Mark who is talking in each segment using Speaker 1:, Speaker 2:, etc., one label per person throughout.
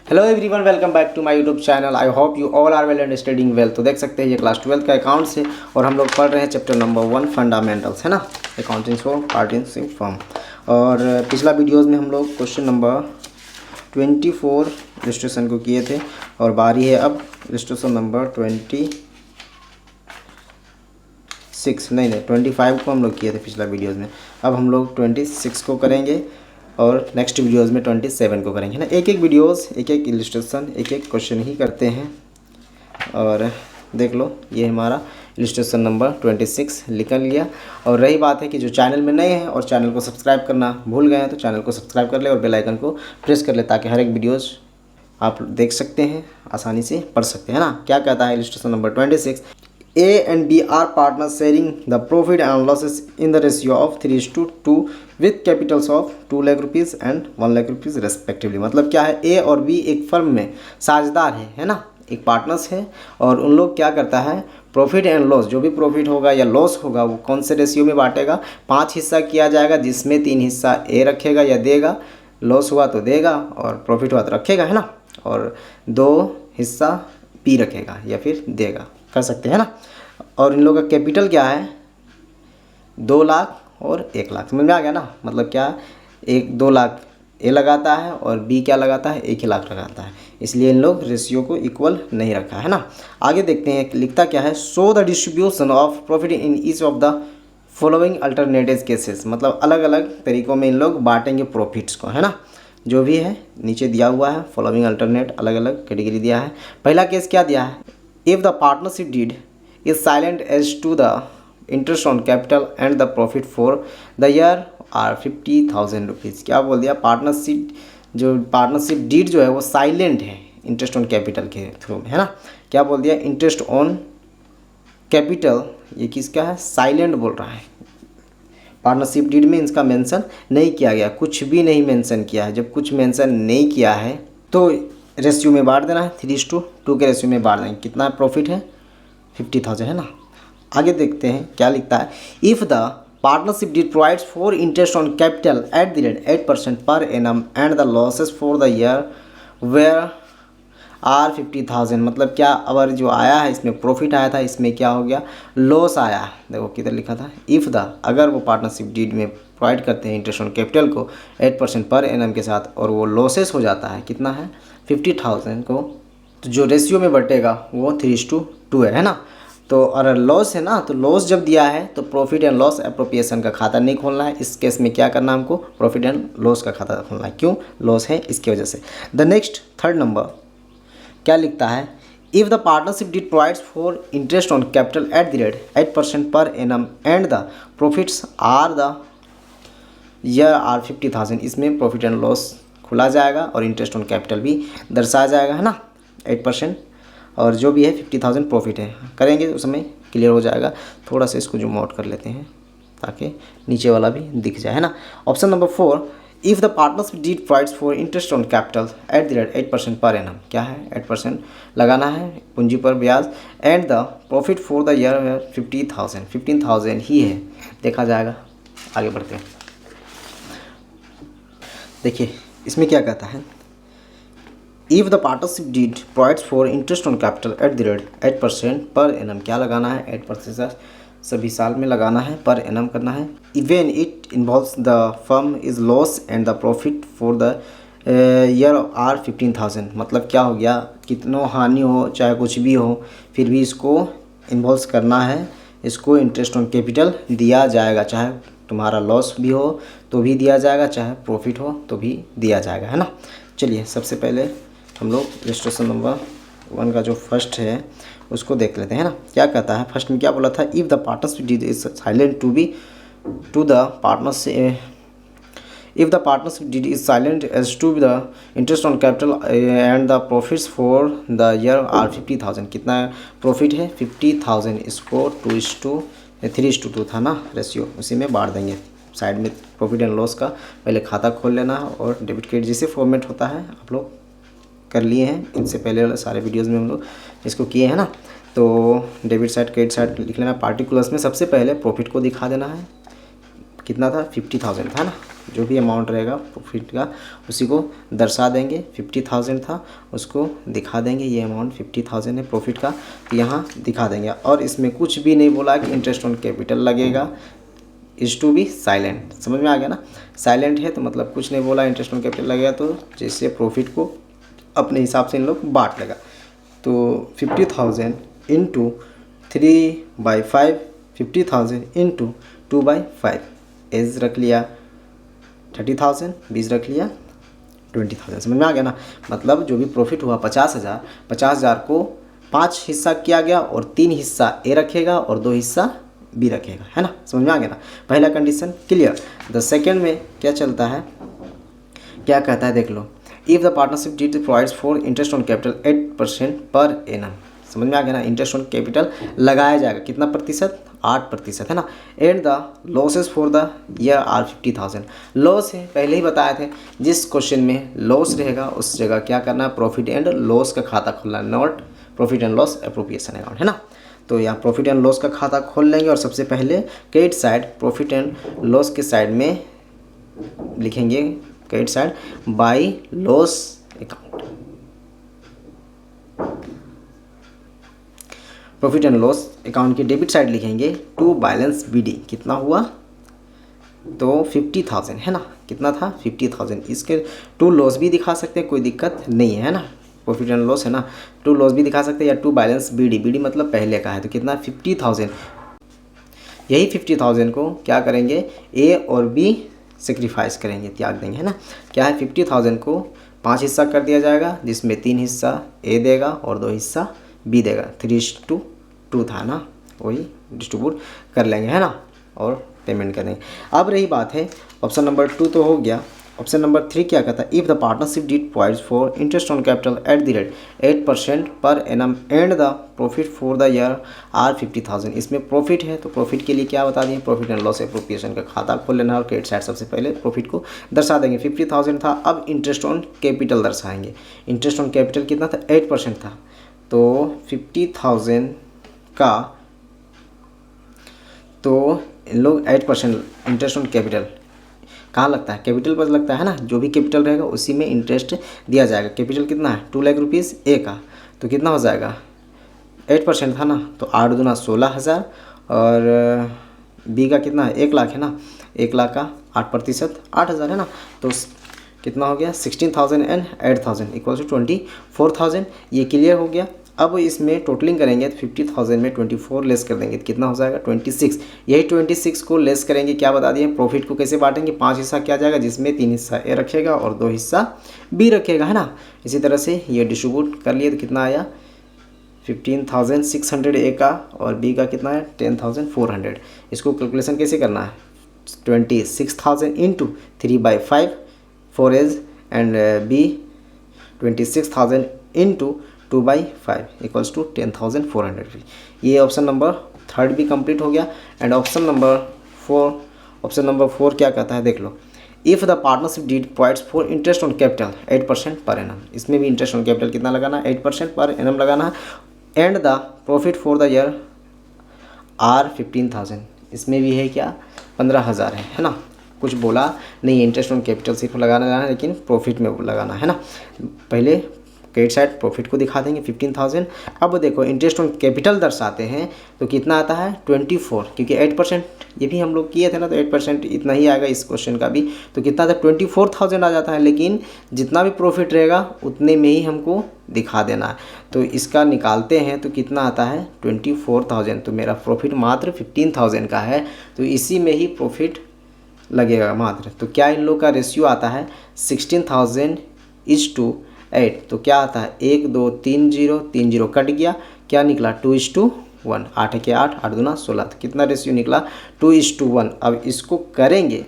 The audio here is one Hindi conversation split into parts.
Speaker 1: Hello everyone, welcome back to my YouTube channel. I hope you all are well and studying well. तो देख सकते हैं ये क्लास 12 का अकाउंट्स है और हम लोग पढ़ रहे हैं चैप्टर नंबर 1 फंडामेंटल्स, है ना, अकाउंटिंग फॉर पार्टनरशिप फर्म। और पिछला वीडियोस में हम लोग क्वेश्चन नंबर 24 इलस्ट्रेशन को किए थे और बारी है अब इलस्ट्रेशन नंबर 25 को हम लोग किए थे पिछला वीडियोज़ में। अब हम लोग 26 को करेंगे और नेक्स्ट वीडियोज़ में 27 को करेंगे ना। एक एक वीडियोज़, एक एक इलस्ट्रेशन, एक एक क्वेश्चन ही करते हैं। और देख लो, ये हमारा इलस्ट्रेशन नंबर 26 निकल लिया। और रही बात है कि जो चैनल में नए हैं और चैनल को सब्सक्राइब करना भूल गए हैं तो चैनल को सब्सक्राइब कर ले और बेल आइकन को प्रेस कर ले ताकि हर एक वीडियोज़ आप देख सकते हैं, आसानी से पढ़ सकते हैं ना। क्या कहता है illustration number 26? A and B are partners sharing the profit and losses in the ratio of 3:2 with capitals of 2 lakh rupees and 1 lakh rupees respectively. मतलब क्या है, A और B एक फर्म में साझेदार है ना, एक पार्टनर्स है। और उन लोग क्या करता है, प्रॉफिट एंड लॉस, जो भी प्रॉफिट होगा या लॉस होगा वो कौन से रेशियो में बांटेगा? 5 हिस्सा किया जाएगा, जिसमें 3 हिस्सा A रखेगा या देगा, लॉस हुआ तो देगा और प्रॉफिट हुआ तो रखेगा, है ना। और 2 हिस्सा B रखेगा या फिर देगा, कर सकते हैं ना। और इन लोगों का कैपिटल क्या है? 2 लाख और 1 लाख। समझ में आ गया ना। मतलब क्या, 2 लाख ए लगाता है और बी क्या लगाता है? 1 लाख लगाता है। इसलिए इन लोग रेशियो को इक्वल नहीं रखा है ना। आगे देखते हैं, लिखता क्या है, show the distribution of profit in each of the following alternative cases. मतलब अलग अलग तरीक़ों में इन लोग बांटेंगे प्रॉफिट्स को, है ना। जो भी है नीचे दिया हुआ है, फॉलोइंग अल्टरनेट अलग अलग कैटेगरी दिया है। पहला केस क्या दिया है, if the partnership deed is silent as to the interest on capital and the profit for the year are 50,000 rupees. क्या बोल दिया, पार्टनरशिप डीड जो है वो साइलेंट है इंटरेस्ट ऑन कैपिटल के थ्रू में, है ना। क्या बोल दिया, इंटरेस्ट ऑन कैपिटल, ये किसका है? साइलेंट बोल रहा है। पार्टनरशिप डीड में इसका मेंशन नहीं किया गया, कुछ भी नहीं मेंशन किया है। जब कुछ मेंशन नहीं किया है तो रेशियो में बांट देना है, 3:2 के रेशियो में बांट देंगे। कितना प्रॉफिट है? 50,000, है ना। आगे देखते हैं क्या लिखता है, if the partnership deed provides for interest on capital at the rate 8% per annum and the losses for the year were are 50,000। मतलब क्या, अगर जो आया है इसमें प्रॉफिट आया था, इसमें क्या हो गया, लॉस आया है। देखो किधर लिखा था, इफ़ द, अगर वो पार्टनरशिप डीड में प्रोवाइड करते हैं इंटरेस्ट ऑन कैपिटल को 8% पर एनम के साथ और वो लॉसेस हो जाता है, कितना है, 50,000 को, तो जो रेशियो में बटेगा वो 3:2 है ना। तो अगर लॉस है ना, तो लॉस जब दिया है तो प्रॉफिट एंड लॉस एप्रोप्रिएशन का खाता नहीं खोलना है। इस केस में क्या करना है, हमको प्रॉफिट एंड लॉस का खाता खोलना है। क्यों? लॉस है इसकी वजह से। द नेक्स्ट थर्ड नंबर क्या लिखता है, if the partnership deed provides for interest on capital at the rate 8% per annum and the profits are the year are 50,000। इसमें प्रॉफिट एंड लॉस खुला जाएगा और इंटरेस्ट ऑन कैपिटल भी दर्शाया जाएगा, है ना, 8%। और जो भी है 50,000 प्रॉफिट है, करेंगे उस समय क्लियर हो जाएगा। थोड़ा सा इसको जूम आउट कर लेते हैं ताकि नीचे वाला भी दिख जाए, है ना। Option number 4, if the partnership deed provides for interest on capital at the rate 8% per annum. क्या है, 8% लगाना है पूंजी पर ब्याज, and the profit for the year 50,000, 15,000 ही है, देखा जाएगा। आगे बढ़ते हैं, देखिए इसमें क्या कहता है, if the partnership deed provides for interest on capital at the rate 8% per annum. क्या लगाना है, 8% सभी साल में लगाना है, पर एनम करना है। Even it involves the firm is loss and the profit for the year are 15,000। मतलब क्या हो गया, कितनो हानि हो चाहे कुछ भी हो फिर भी इसको इन्वॉल्व करना है, इसको इंटरेस्ट ऑन कैपिटल दिया जाएगा। चाहे तुम्हारा लॉस भी हो तो भी दिया जाएगा, चाहे प्रॉफिट हो तो भी दिया जाएगा, है ना। चलिए सबसे पहले हम लोग इलस्ट्रेशन नंबर 1 का जो फर्स्ट है उसको देख लेते हैं ना। क्या कहता है, फर्स्ट में क्या बोला था, if the partnership deed is silent to the partnership, if the partnership deed is silent as to the interest on capital and the profits for the year are 50,000। कितना प्रॉफिट है, 50,000। इसको 3:2 था ना रेशियो, उसी में बांट देंगे। साइड में प्रॉफिट एंड लॉस का पहले खाता खोल लेना है और डेबिट क्रेडिट जैसे फॉर्मेट होता है आप लोग कर लिए हैं, इनसे पहले वाले सारे वीडियोस में हम लोग इसको किए हैं ना। तो डेबिट साइड क्रेडिट साइड लिख लेना। पार्टिकुलर्स में सबसे पहले प्रॉफिट को दिखा देना है, कितना था 50,000 था ना, जो भी अमाउंट रहेगा प्रॉफिट का उसी को दर्शा देंगे। 50,000 था उसको दिखा देंगे, ये अमाउंट 50,000 है प्रॉफिट का, तो यहाँ दिखा देंगे। और इसमें कुछ भी नहीं बोला कि इंटरेस्ट ऑन कैपिटल लगेगा, इज़ टू बी साइलेंट। समझ में आ गया ना, साइलेंट है तो मतलब कुछ नहीं बोला, इंटरेस्ट ऑन कैपिटल लगेगा तो जैसे प्रॉफिट को अपने हिसाब से इन लोग बांट लेगा। तो 50,000 इंटू 3/5, 50,000 इंटू 2/5, एज रख लिया 30,000, 20 रख लिया 20,000। समझ में आ गया ना, मतलब जो भी प्रॉफिट हुआ 50,000 को 5 हिस्सा किया गया और 3 हिस्सा ए रखेगा और 2 हिस्सा बी रखेगा, है ना। समझ में आ गया ना, पहला कंडीशन क्लियर। द सेकेंड में क्या चलता है, क्या कहता है देख लो, if the partnership deed provides for interest on capital 8% per annum. समझ में आ गया ना, इंटरेस्ट ऑन कैपिटल लगाया जाएगा कितना प्रतिशत, 8% है ना। And the losses for the year are 50,000। Loss है पहले ही बताए थे, जिस क्वेश्चन में लॉस रहेगा उस जगह क्या करना है, प्रॉफिट एंड लॉस का खाता खोलना, not profit and loss appropriation account, है ना। तो यहाँ प्रॉफिट एंड लॉस का खाता खोल लेंगे और सबसे पहले credit side profit and loss के साइड में लिखेंगे credit side by loss account. Profit and loss account के डेबिट साइड लिखेंगे टू बैलेंस बीडी, कितना हुआ तो 50,000 है ना, कितना था 50,000। इसके टू लॉस भी दिखा सकते हैं, कोई दिक्कत नहीं है ना, प्रॉफिट एंड लॉस है ना, टू लॉस भी दिखा सकते हैं या टू बैलेंस बीडी, बीडी मतलब पहले का है, तो कितना 50,000। यही 50,000 को क्या करेंगे, ए और बी सेक्रीफाइस करेंगे, त्याग देंगे, है ना। क्या है 50,000 को 5 हिस्सा कर दिया जाएगा, जिसमें 3 हिस्सा ए देगा और 2 हिस्सा बी देगा, 3:2 था ना, वही डिस्ट्रीब्यूट कर लेंगे, है ना, और पेमेंट कर देंगे। अब रही बात है ऑप्शन नंबर 2 तो हो गया। ऑप्शन नंबर 3 क्या कहता है, if the partnership deed provides for interest on capital at the rate 8% per annum and the profit for the year are 50,000। इसमें प्रॉफिट है तो प्रॉफिट के लिए क्या बता दिए, प्रॉफिट एंड लॉस एप्रोप्रिएशन का खाता खोल लेना और क्रेडिट साइड सबसे पहले प्रॉफिट को दर्शा देंगे। 50,000 था, अब इंटरेस्ट ऑन कैपिटल दर्शाएंगे। इंटरेस्ट ऑन कैपिटल कितना था, 8% था, तो 50,000 का तो इन लोग 8% इंटरेस्ट ऑन कैपिटल कहाँ लगता है, कैपिटल पर लगता है ना, जो भी कैपिटल रहेगा उसी में इंटरेस्ट दिया जाएगा। कैपिटल कितना है 2 लाख रुपीज़ ए का, तो कितना हो जाएगा 8% था ना, तो 8 दूना 16,000 और बी का कितना है 1 लाख है ना, 1 लाख का 8% 8,000 है ना, तो कितना हो गया 16,000 एंड 8,000 इक्वल्स टू 24,000। ये क्लियर हो गया। अब इसमें टोटलिंग करेंगे तो 50,000 में 24 लेस कर देंगे तो कितना हो जाएगा 26। यही 26 को लेस करेंगे, क्या बता दिए, प्रॉफिट को कैसे बांटेंगे, 5 हिस्सा किया जाएगा, जिसमें 3 हिस्सा ए रखेगा और 2 हिस्सा बी रखेगा, है ना। इसी तरह से ये डिस्ट्रीब्यूट कर लिए तो कितना आया 15,600 ए का और बी का कितना है 10,400। इसको कैलकुलेशन कैसे करना है, 26,000 into 3/5 4 A's and B 26,000 into 2/5 equals to 10,400। ये ऑप्शन नंबर 3 भी कंप्लीट हो गया। एंड ऑप्शन नंबर 4 क्या कहता है देख लो, if the partnership deed provides for interest on capital 8% per annum. इसमें भी इंटरेस्ट ऑन कैपिटल कितना लगाना है 8% पर एनम लगाना है। And the profit for the year are 15,000। इसमें भी है क्या 15,000 है ना, कुछ बोला नहीं, इंटरेस्ट ऑन कैपिटल सिर्फ लगाना है, लेकिन प्रॉफिट में लगाना है ना। पहले क्रेडिट साइड प्रॉफिट को दिखा देंगे 15,000। अब देखो इंटरेस्ट ऑन कैपिटल दर्शाते हैं तो कितना आता है 24, क्योंकि 8% ये भी हम लोग किए थे ना, तो 8% इतना ही आएगा इस क्वेश्चन का भी, तो कितना था 24,000 आ जाता है। लेकिन जितना भी प्रॉफिट रहेगा उतने में ही हमको दिखा देना है, तो इसका निकालते हैं तो कितना आता है 24,000। तो मेरा प्रॉफिट मात्र 15,000 का है, तो इसी में ही प्रॉफिट लगेगा मात्र। तो क्या इन लोग का रेशियो आता है 16,000:8। तो क्या आता है 1 2 3 0 3 0 कट गया, क्या निकला 2:1। 8 के 8 8 दूना 16, तो कितना रेशियो निकला 2:1। अब इसको करेंगे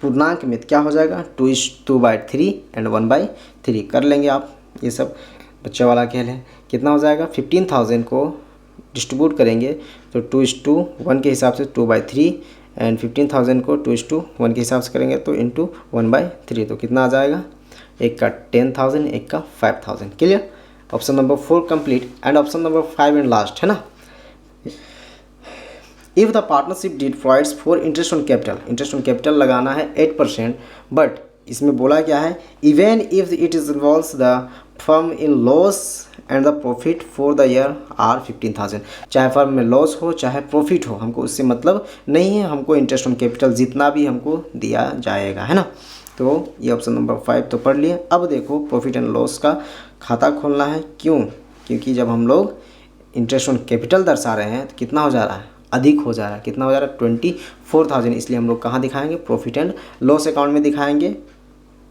Speaker 1: पूर्णांक में, क्या हो जाएगा 2:3 एंड 1/3 कर लेंगे आप। ये सब बच्चा वाला खेल है। कितना हो जाएगा 15,000 को डिस्ट्रीब्यूट करेंगे तो 2:1 के हिसाब से 2/3 एंड 15,000 को 2:1 के हिसाब से करेंगे तो इंटू 1/3, तो कितना आ जाएगा, एक का 10,000 एक का 5,000। Clear. Option number 4 complete. And option number 5 and last है ना, if the partnership deed provides for interest on capital, interest on capital लगाना है 8%, बट इसमें बोला क्या है, even if it is involves the firm in loss and the profit for the year are 15,000, चाहे फर्म में लॉस हो चाहे प्रॉफिट हो, हमको उससे मतलब नहीं है, हमको इंटरेस्ट ऑन कैपिटल जितना भी हमको दिया जाएगा, है ना। तो ये ऑप्शन नंबर 5 तो पढ़ लिए। अब देखो प्रॉफिट एंड लॉस का खाता खोलना है, क्यों, क्योंकि जब हम लोग इंटरेस्ट ऑन कैपिटल दर्शा रहे हैं तो कितना हो जा रहा है, अधिक हो जा रहा है, कितना हो जा रहा है 24,000, इसलिए हम लोग कहाँ दिखाएंगे, प्रॉफिट एंड लॉस अकाउंट में दिखाएंगे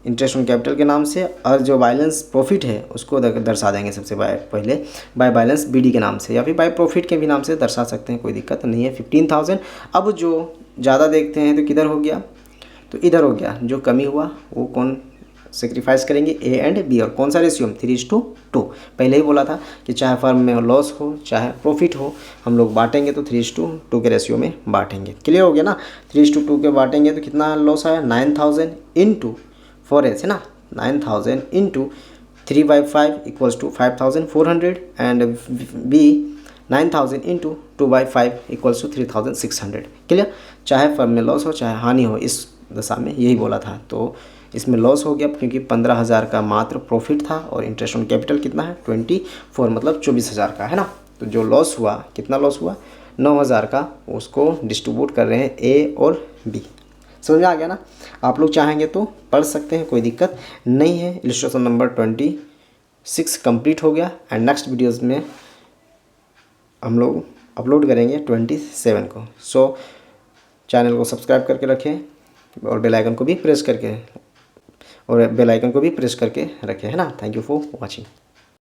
Speaker 1: इंटरेस्ट ऑन कैपिटल के नाम से, और जो बैलेंस प्रॉफिट है उसको दर्शा देंगे सबसे पहले बाय बैलेंस बीडी के नाम से, या फिर बाय प्रॉफिट के भी नाम से दर्शा सकते हैं, कोई दिक्कत नहीं है। 15,000। अब जो ज़्यादा देखते हैं तो किधर हो गया, तो इधर हो गया, जो कमी हुआ वो कौन सेक्रीफाइस करेंगे, ए एंड बी, और कौन सा रेशियो में 3:2। पहले ही बोला था कि चाहे फर्म में लॉस हो चाहे प्रॉफिट हो, हम लोग बांटेंगे तो 3:2 के रेशियो में बांटेंगे। क्लियर हो गया ना, 3:2 के बांटेंगे तो कितना लॉस आया, 9,000 इंटू 4s है ना, 9,000 into 3/5 equals to 5,400, and B 9,000 into 2/5 equals to 3,600। Clear, चाहे फर्म में लॉस हो चाहे हानि हो, इस दशा में यही बोला था। तो इसमें लॉस हो गया क्योंकि 15,000 का मात्र प्रॉफिट था, और इंटरेस्ट ऑन कैपिटल कितना है 24, मतलब 24,000 का, है ना। तो जो लॉस हुआ, कितना लॉस हुआ 9,000 का, उसको डिस्ट्रीब्यूट कर रहे हैं ए और बी। समझ में आ गया ना। आप लोग चाहेंगे तो पढ़ सकते हैं, कोई दिक्कत नहीं है। इलस्ट्रेशन नंबर 26 कंप्लीट हो गया, एंड नेक्स्ट वीडियोज़ में हम लोग अपलोड करेंगे 27 को। सो चैनल को सब्सक्राइब करके रखें और बेल आइकन को भी प्रेस करके रखें, है ना। Thank you for watching.